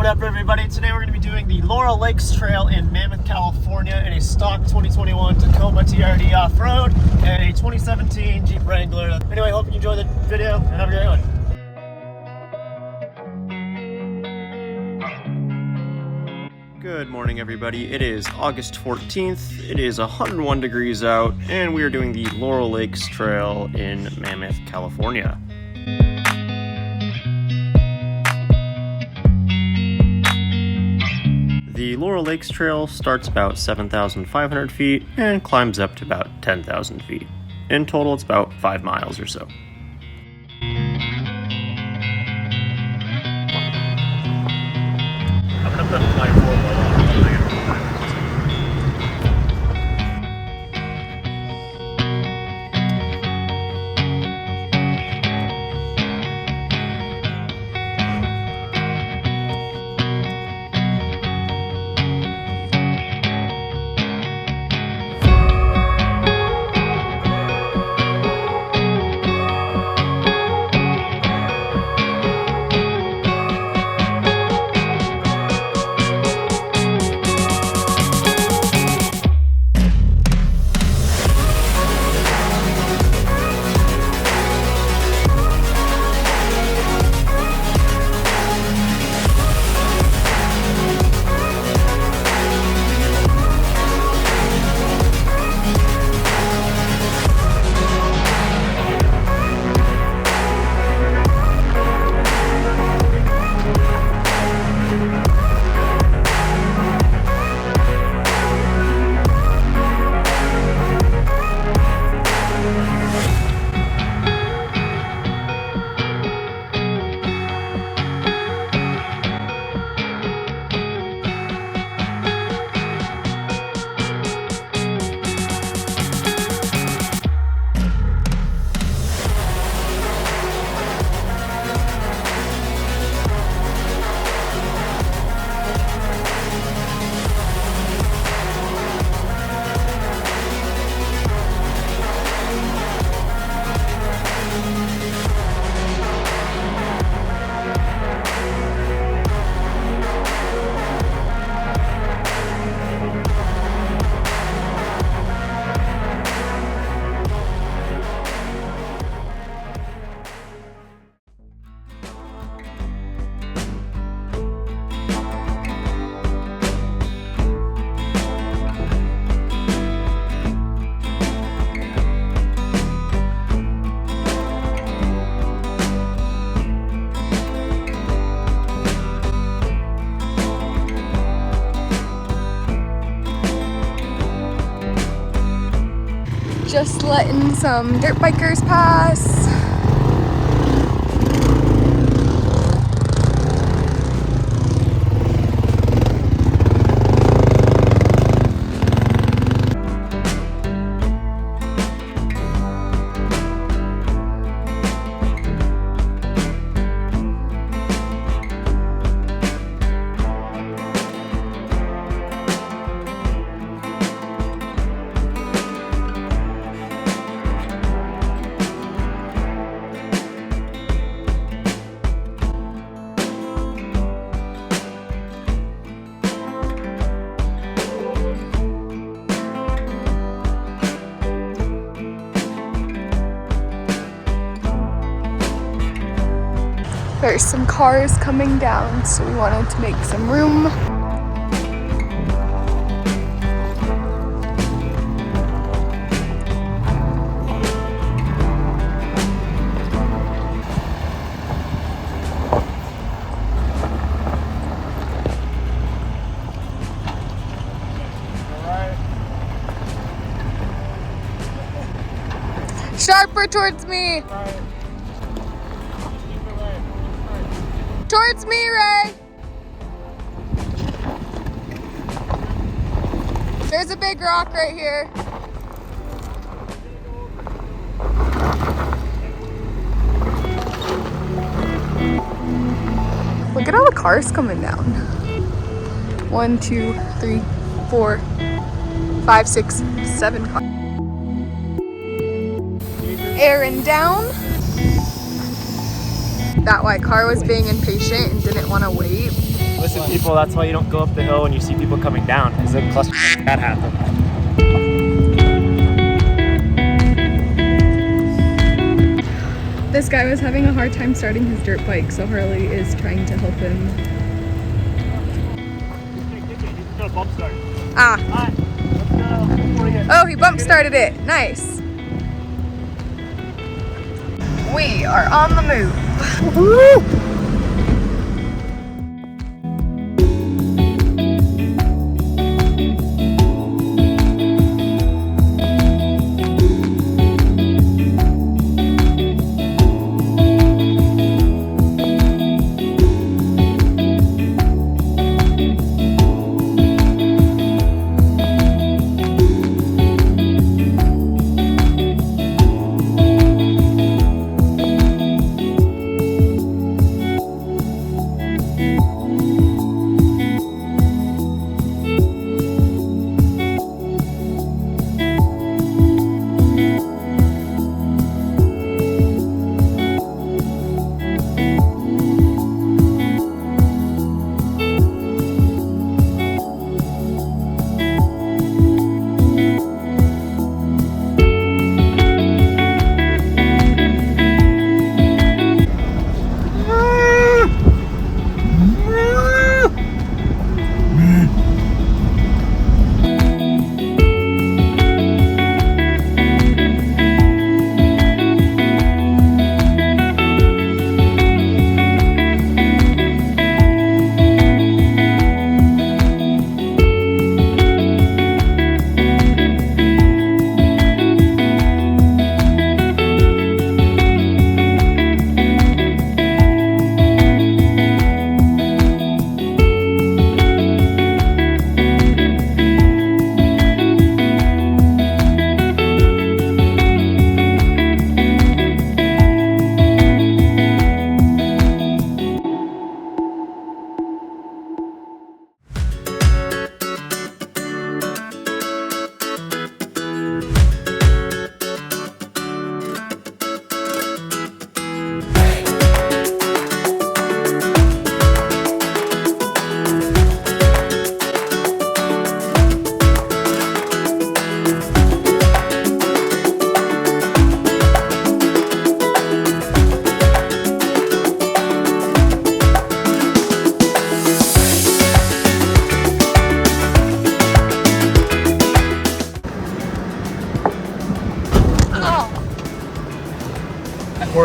up, everybody? Today we're going to be doing the Laurel Lakes Trail in Mammoth, California in a stock 2021 Tacoma TRD off-road and a 2017 Jeep Wrangler. Anyway, hope you enjoy the video and have a great one. Good morning, everybody. It is August 14th. It is 101 degrees out, and we are doing the Laurel Lakes Trail in Mammoth, California. The Laurel Lakes Trail starts about 7,500 feet and climbs up to about 10,000 feet. In total, it's about 5 miles or so. I'm gonna put my 4-wheel on. Just letting some dirt bikers pass. There's some cars coming down, so we wanted to make some room. Sharper towards me! Towards me, Ray! There's a big rock right here. Look at all the cars coming down. 1, 2, 3, 4, 5, 6, 7 cars. Aaron down. That white car was being impatient and didn't want to wait. Listen, to people. That's why you don't go up the hill when you see people coming down, because a cluster like that happen. This guy was having a hard time starting his dirt bike, so Harley is trying to help him. He's gonna bump start. Ah. Alright, let's go. Oh, he bump started it. Nice. We are on the move. Woo!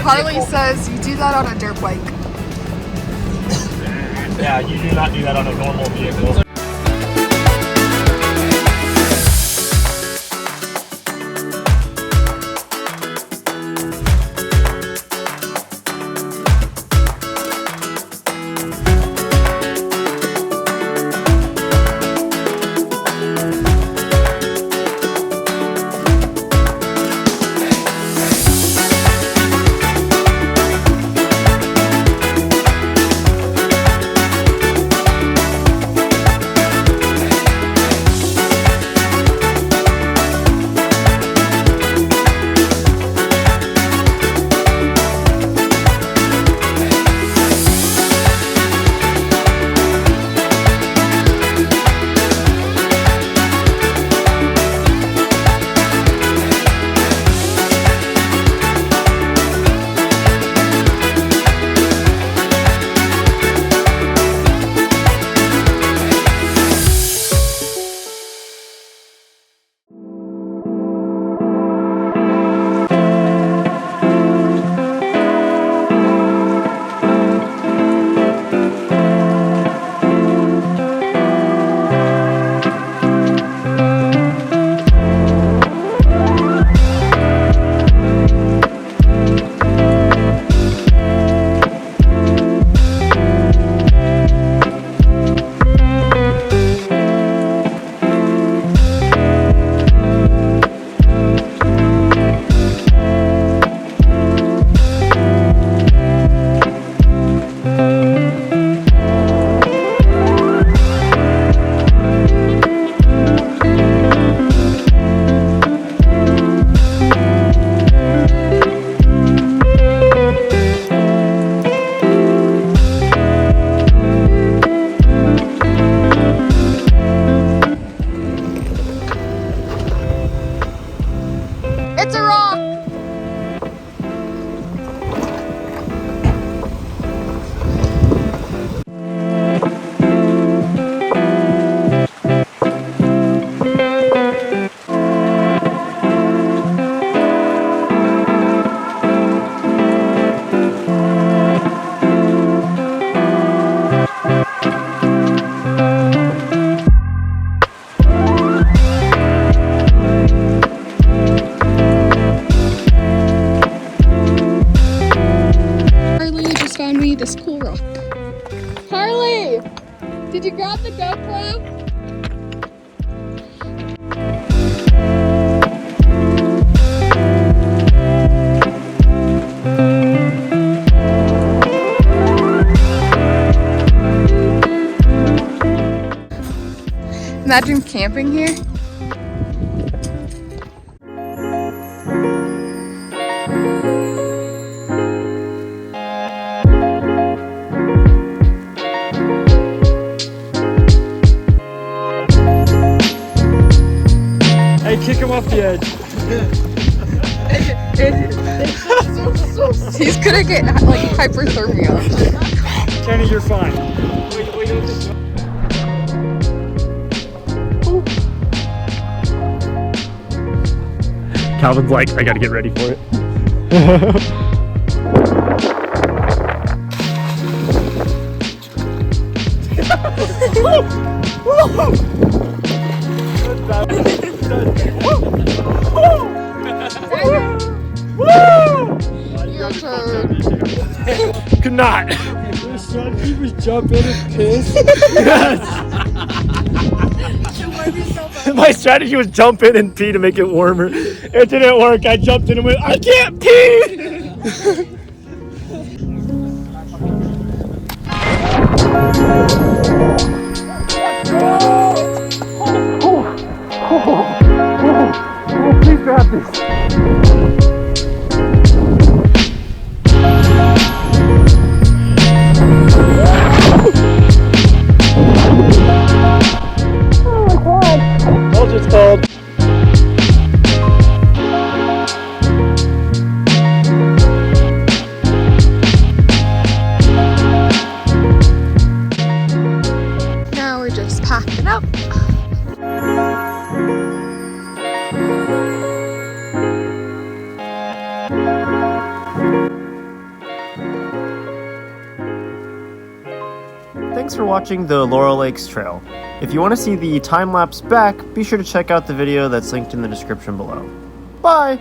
Harley says you do that on a dirt bike. Yeah, you do not do that on a normal vehicle. Did you grab the GoPro? Imagine camping here. Hey, kick him off the edge. He's gonna get like hyperthermia. Kenny, you're fine. Calvin's like, I gotta get ready for it. Your turn. Could not. He was jumping and piss. Yes. My strategy was jump in and pee to make it warmer. It didn't work. I jumped in and went, I can't pee! Please grab this. Told you it's cold. Now we're just packing up. Thanks for watching the Laurel Lakes Trail. If you want to see the time-lapse back, be sure to check out the video that's linked in the description below. Bye!